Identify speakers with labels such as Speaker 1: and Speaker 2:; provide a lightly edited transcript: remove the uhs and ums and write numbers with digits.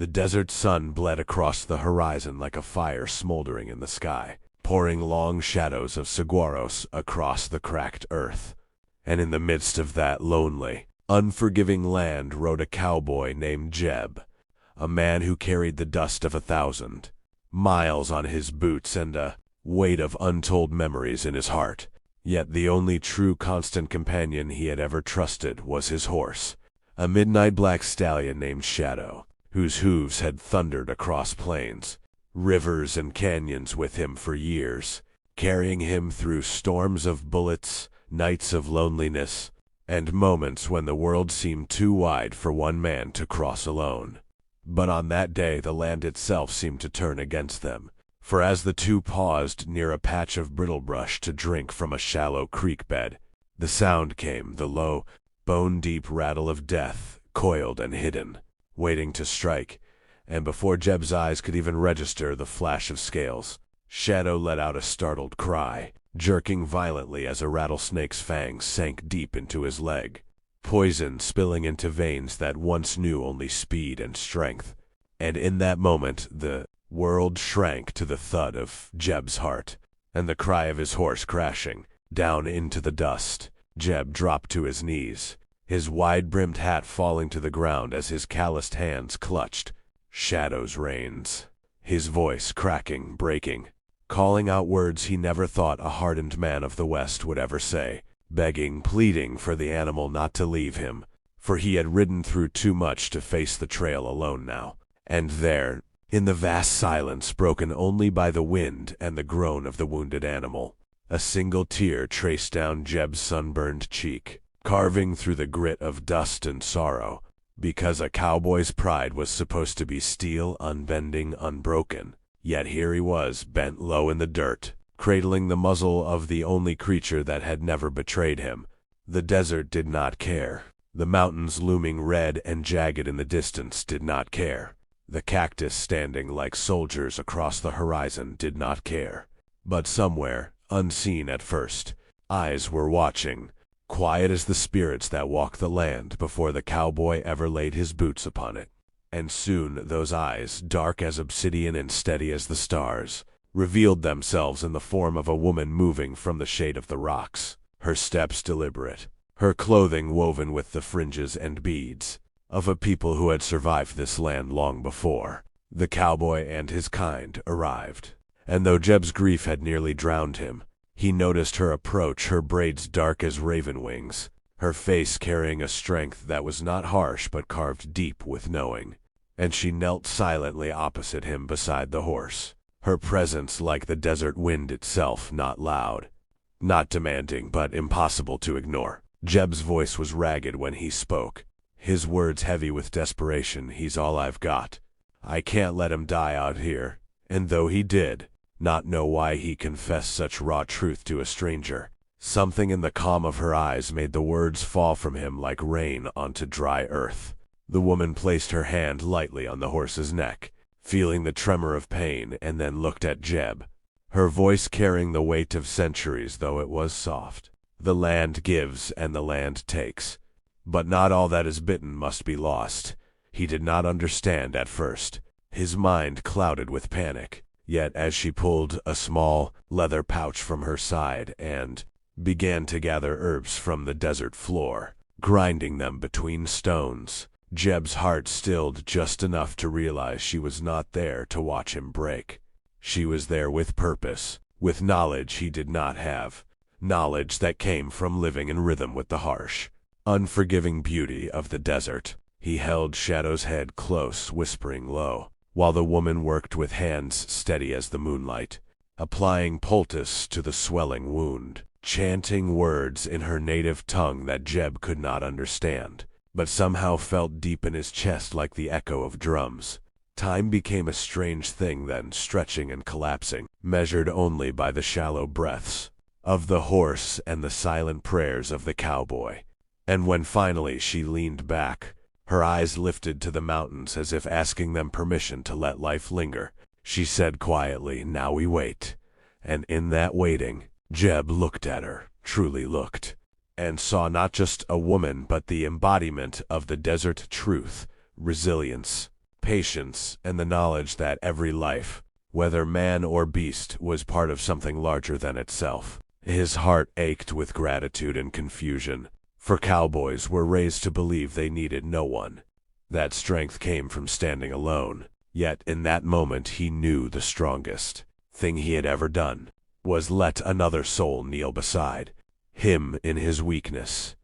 Speaker 1: The desert sun bled across the horizon like a fire smoldering in the sky, pouring long shadows of saguaros across the cracked earth. And in the midst of that lonely, unforgiving land rode a cowboy named Jeb, a man who carried the dust of 1,000 miles on his boots and a weight of untold memories in his heart. Yet the only true constant companion he had ever trusted was his horse, a midnight black stallion named Shadow, whose hooves had thundered across plains, rivers, and canyons with him for years, carrying him through storms of bullets, nights of loneliness, and moments when the world seemed too wide for one man to cross alone. But on that day the land itself seemed to turn against them, for as the two paused near a patch of brittle brush to drink from a shallow creek bed, the sound came, the low, bone-deep rattle of death, coiled and hidden, waiting to strike, and before Jeb's eyes could even register the flash of scales, Shadow let out a startled cry, jerking violently as a rattlesnake's fangs sank deep into his leg, poison spilling into veins that once knew only speed and strength. And in that moment the world shrank to the thud of Jeb's heart, and the cry of his horse crashing down into the dust. Jeb dropped to his knees, his wide-brimmed hat falling to the ground as his calloused hands clutched Shadow's reins, his voice cracking, breaking, calling out words he never thought a hardened man of the West would ever say, begging, pleading for the animal not to leave him, for he had ridden through too much to face the trail alone now. And there, in the vast silence broken only by the wind and the groan of the wounded animal, a single tear traced down Jeb's sunburned cheek, carving through the grit of dust and sorrow, because a cowboy's pride was supposed to be steel, unbending, unbroken. Yet here he was, bent low in the dirt, cradling the muzzle of the only creature that had never betrayed him. The desert did not care. The mountains looming red and jagged in the distance did not care. The cactus standing like soldiers across the horizon did not care. But somewhere, unseen at first, eyes were watching, quiet as the spirits that walk the land before the cowboy ever laid his boots upon it. And soon those eyes, dark as obsidian and steady as the stars, revealed themselves in the form of a woman moving from the shade of the rocks, her steps deliberate, her clothing woven with the fringes and beads of a people who had survived this land long before. The cowboy and his kind arrived, and though Jeb's grief had nearly drowned him, he noticed her approach, her braids dark as raven wings, her face carrying a strength that was not harsh but carved deep with knowing. And she knelt silently opposite him beside the horse, her presence like the desert wind itself, not loud, not demanding, but impossible to ignore. Jeb's voice was ragged when he spoke, his words heavy with desperation. "He's all I've got. I can't let him die out here." And though he did not know why he confessed such raw truth to a stranger, something in the calm of her eyes made the words fall from him like rain onto dry earth. The woman placed her hand lightly on the horse's neck, feeling the tremor of pain, and then looked at Jeb, her voice carrying the weight of centuries, though it was soft. "The land gives and the land takes, but not all that is bitten must be lost." He did not understand at first, his mind clouded with panic. Yet as she pulled a small leather pouch from her side and began to gather herbs from the desert floor, grinding them between stones, Jeb's heart stilled just enough to realize she was not there to watch him break. She was there with purpose, with knowledge he did not have, knowledge that came from living in rhythm with the harsh, unforgiving beauty of the desert. He held Shadow's head close, whispering low, while the woman worked with hands steady as the moonlight, applying poultice to the swelling wound, chanting words in her native tongue that Jeb could not understand, but somehow felt deep in his chest like the echo of drums. Time became a strange thing then, stretching and collapsing, measured only by the shallow breaths of the horse and the silent prayers of the cowboy. And when finally she leaned back, her eyes lifted to the mountains as if asking them permission to let life linger, she said quietly, "Now we wait." And in that waiting, Jeb looked at her, truly looked, and saw not just a woman but the embodiment of the desert truth, resilience, patience, and the knowledge that every life, whether man or beast, was part of something larger than itself. His heart ached with gratitude and confusion, for cowboys were raised to believe they needed no one. That strength came from standing alone. Yet in that moment he knew the strongest thing he had ever done was let another soul kneel beside him in his weakness.